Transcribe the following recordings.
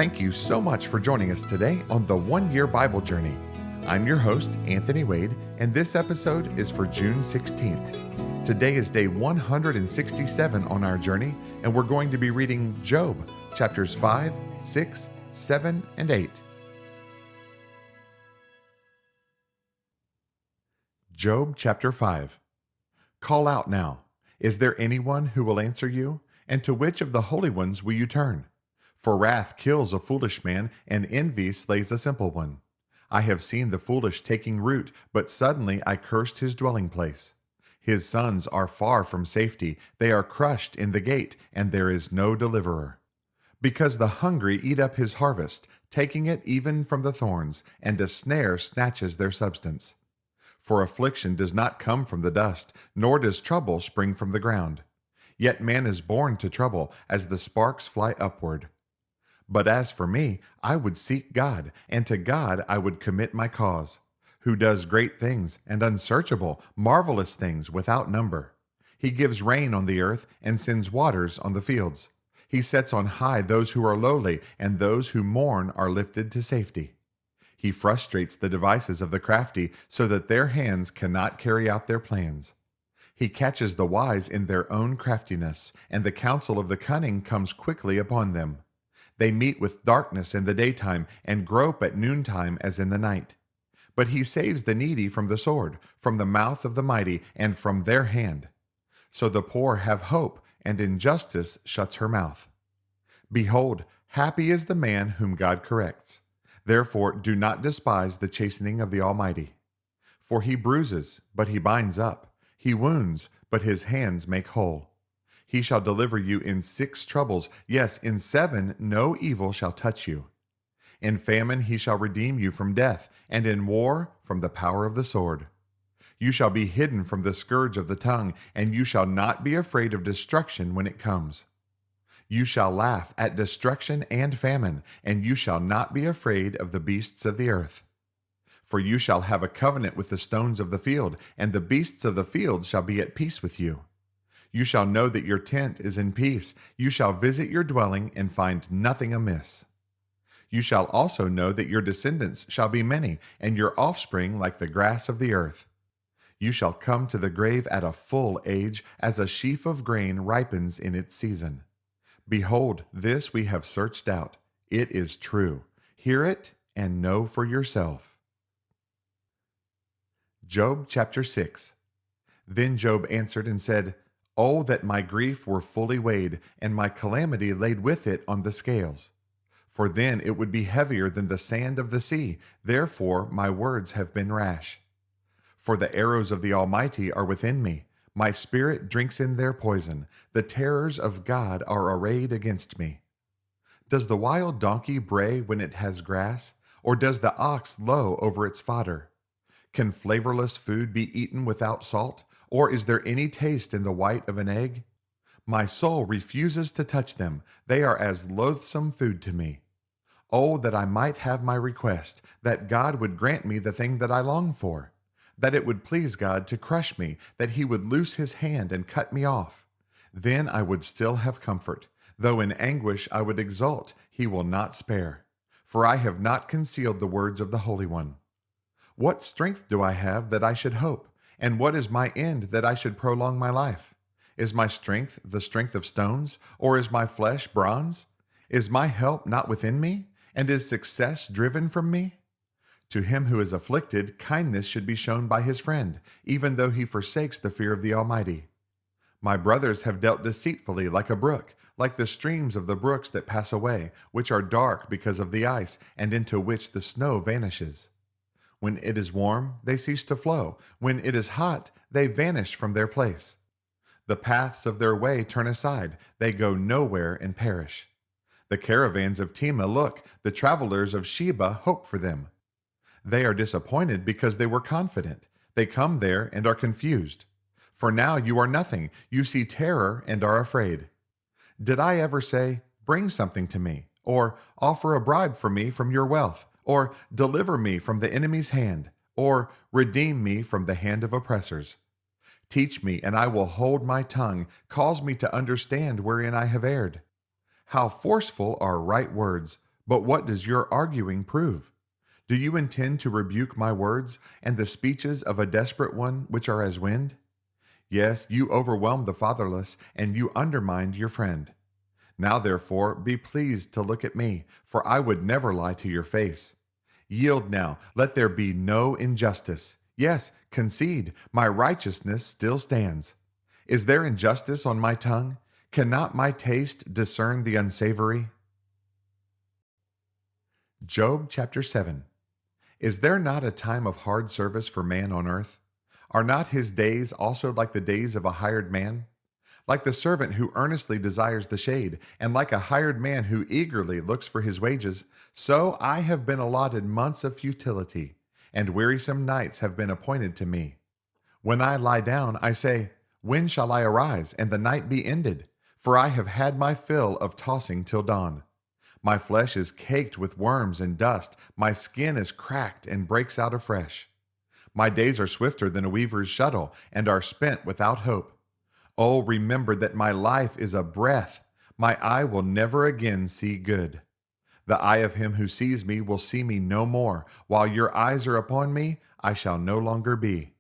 Thank you so much for joining us today on the 1-Year Bible Journey. I'm your host, Anthony Wade, and this episode is for June 16th. Today is day 167 on our journey, and we're going to be reading Job, chapters 5, 6, 7, and 8. Job chapter 5. Call out now. Is there anyone who will answer you? And to which of the holy ones will you turn? For wrath kills a foolish man, and envy slays a simple one. I have seen the foolish taking root, but suddenly I cursed his dwelling place. His sons are far from safety, they are crushed in the gate, and there is no deliverer. Because the hungry eat up his harvest, taking it even from the thorns, and a snare snatches their substance. For affliction does not come from the dust, nor does trouble spring from the ground. Yet man is born to trouble, as the sparks fly upward. But as for me, I would seek God, and to God I would commit my cause, who does great things and unsearchable, marvelous things without number. He gives rain on the earth and sends waters on the fields. He sets on high those who are lowly, and those who mourn are lifted to safety. He frustrates the devices of the crafty, so that their hands cannot carry out their plans. He catches the wise in their own craftiness, and the counsel of the cunning comes quickly upon them. They meet with darkness in the daytime, and grope at noontime as in the night. But he saves the needy from the sword, from the mouth of the mighty, and from their hand. So the poor have hope, and injustice shuts her mouth. Behold, happy is the man whom God corrects. Therefore do not despise the chastening of the Almighty. For he bruises, but he binds up. He wounds, but his hands make whole. He shall deliver you in 6 troubles. Yes, in 7 no evil shall touch you. In famine he shall redeem you from death, and in war from the power of the sword. You shall be hidden from the scourge of the tongue, and you shall not be afraid of destruction when it comes. You shall laugh at destruction and famine, and you shall not be afraid of the beasts of the earth. For you shall have a covenant with the stones of the field, and the beasts of the field shall be at peace with you. You shall know that your tent is in peace. You shall visit your dwelling and find nothing amiss. You shall also know that your descendants shall be many, and your offspring like the grass of the earth. You shall come to the grave at a full age, as a sheaf of grain ripens in its season. Behold, this we have searched out. It is true. Hear it and know for yourself. Job chapter 6. Then Job answered and said, Oh, that my grief were fully weighed, and my calamity laid with it on the scales. For then it would be heavier than the sand of the sea. Therefore my words have been rash. For the arrows of the Almighty are within me. My spirit drinks in their poison. The terrors of God are arrayed against me. Does the wild donkey bray when it has grass? Or does the ox low over its fodder? Can flavorless food be eaten without salt? Or is there any taste in the white of an egg? My soul refuses to touch them. They are as loathsome food to me. Oh, that I might have my request, that God would grant me the thing that I long for. That it would please God to crush me, that he would loose his hand and cut me off. Then I would still have comfort. Though in anguish I would exult, he will not spare. For I have not concealed the words of the Holy One. What strength do I have that I should hope? And what is my end that I should prolong my life? Is my strength the strength of stones, or is my flesh bronze? Is my help not within me, and is success driven from me? To him who is afflicted, kindness should be shown by his friend, even though he forsakes the fear of the Almighty. My brothers have dealt deceitfully like a brook, like the streams of the brooks that pass away, which are dark because of the ice, and into which the snow vanishes. When it is warm, they cease to flow. When it is hot, they vanish from their place. The paths of their way turn aside. They go nowhere and perish. The caravans of Tema look. The travelers of Sheba hope for them. They are disappointed because they were confident. They come there and are confused. For now you are nothing. You see terror and are afraid. Did I ever say, Bring something to me, or offer a bribe for me from your wealth, or deliver me from the enemy's hand, or redeem me from the hand of oppressors? Teach me, and I will hold my tongue. Cause me to understand wherein I have erred. How forceful are right words, But what does your arguing prove? Do you intend to rebuke my words and the speeches of a desperate one, which are as wind? Yes, you overwhelmed the fatherless, and you undermined your friend. Now therefore be pleased to look at me, for I would never lie to your face. Yield now, let there be no injustice. Yes, concede, my righteousness still stands. Is there injustice on my tongue? Cannot my taste discern the unsavory? Job chapter 7. Is there not a time of hard service for man on earth? Are not his days also like the days of a hired man? Like the servant who earnestly desires the shade, and like a hired man who eagerly looks for his wages, so I have been allotted months of futility, and wearisome nights have been appointed to me. When I lie down, I say, when shall I arise, and the night be ended? For I have had my fill of tossing till dawn. My flesh is caked with worms and dust, my skin is cracked and breaks out afresh. My days are swifter than a weaver's shuttle, and are spent without hope. Oh, remember that my life is a breath. My eye will never again see good. The eye of him who sees me will see me no more. While your eyes are upon me, I shall no longer be.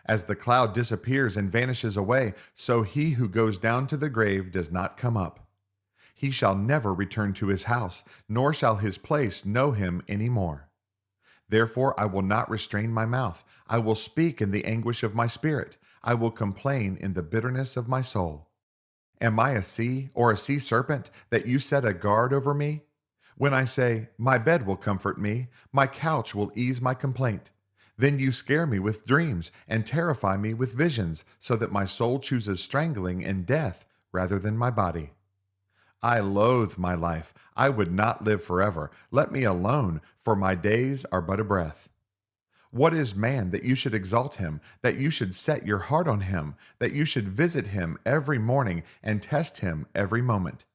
As the cloud disappears and vanishes away, so he who goes down to the grave does not come up. He shall never return to his house, nor shall his place know him any more. Therefore I will not restrain my mouth. I will speak in the anguish of my spirit. I will complain in the bitterness of my soul. Am I a sea or a sea serpent that you set a guard over me? When I say, my bed will comfort me, my couch will ease my complaint, then you scare me with dreams and terrify me with visions, so that my soul chooses strangling and death rather than my body. I loathe my life. I would not live forever. Let me alone, for my days are but a breath. What is man that you should exalt him, that you should set your heart on him, that you should visit him every morning and test him every moment?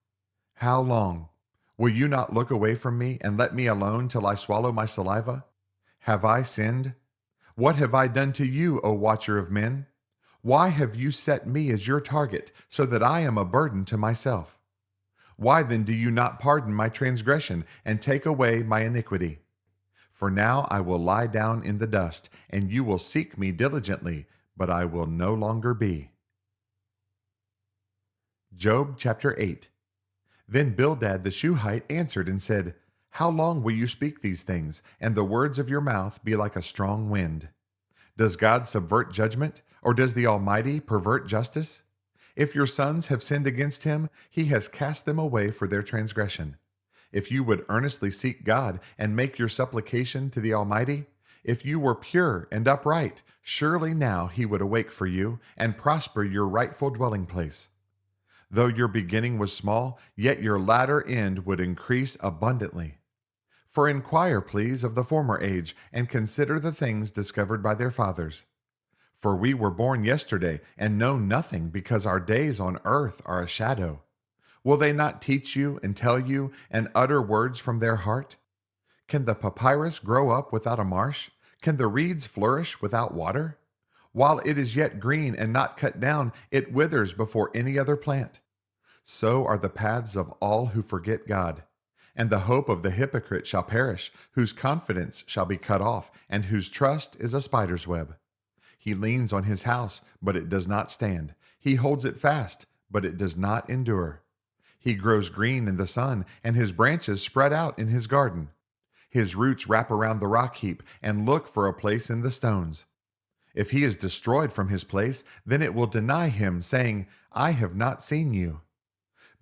How long? Will you not look away from me and let me alone till I swallow my saliva? Have I sinned? What have I done to you, O watcher of men? Why have you set me as your target, so that I am a burden to myself? Why then do you not pardon my transgression and take away my iniquity? For now I will lie down in the dust, and you will seek me diligently, but I will no longer be. Job chapter 8. Then Bildad the Shuhite answered and said, how long will you speak these things, and the words of your mouth be like a strong wind? Does God subvert judgment, or does the Almighty pervert justice? If your sons have sinned against him, he has cast them away for their transgression. If you would earnestly seek God and make your supplication to the Almighty, if you were pure and upright, surely now he would awake for you and prosper your rightful dwelling place. Though your beginning was small, yet your latter end would increase abundantly. For inquire, please, of the former age, and consider the things discovered by their fathers. For we were born yesterday, and know nothing, because our days on earth are a shadow. Will they not teach you and tell you and utter words from their heart? Can the papyrus grow up without a marsh? Can the reeds flourish without water? While it is yet green and not cut down, it withers before any other plant. So are the paths of all who forget God. And the hope of the hypocrite shall perish, whose confidence shall be cut off, and whose trust is a spider's web. He leans on his house, but it does not stand. He holds it fast, but it does not endure. He grows green in the sun, and his branches spread out in his garden. His roots wrap around the rock heap and look for a place in the stones. If he is destroyed from his place, then it will deny him, saying, I have not seen you.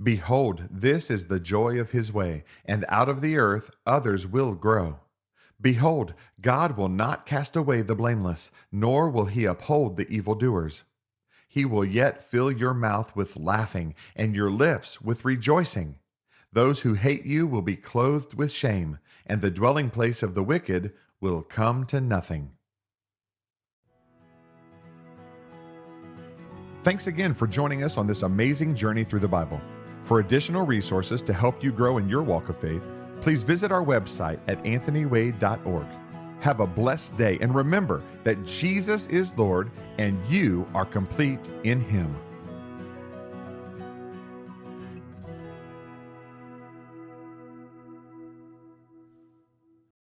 Behold, this is the joy of his way, and out of the earth others will grow. Behold, God will not cast away the blameless, nor will he uphold the evildoers. He will yet fill your mouth with laughing, and your lips with rejoicing. Those who hate you will be clothed with shame, and the dwelling place of the wicked will come to nothing. Thanks again for joining us on this amazing journey through the Bible. For additional resources to help you grow in your walk of faith, please visit our website at anthonywade.org. Have a blessed day, and remember that Jesus is Lord and you are complete in Him.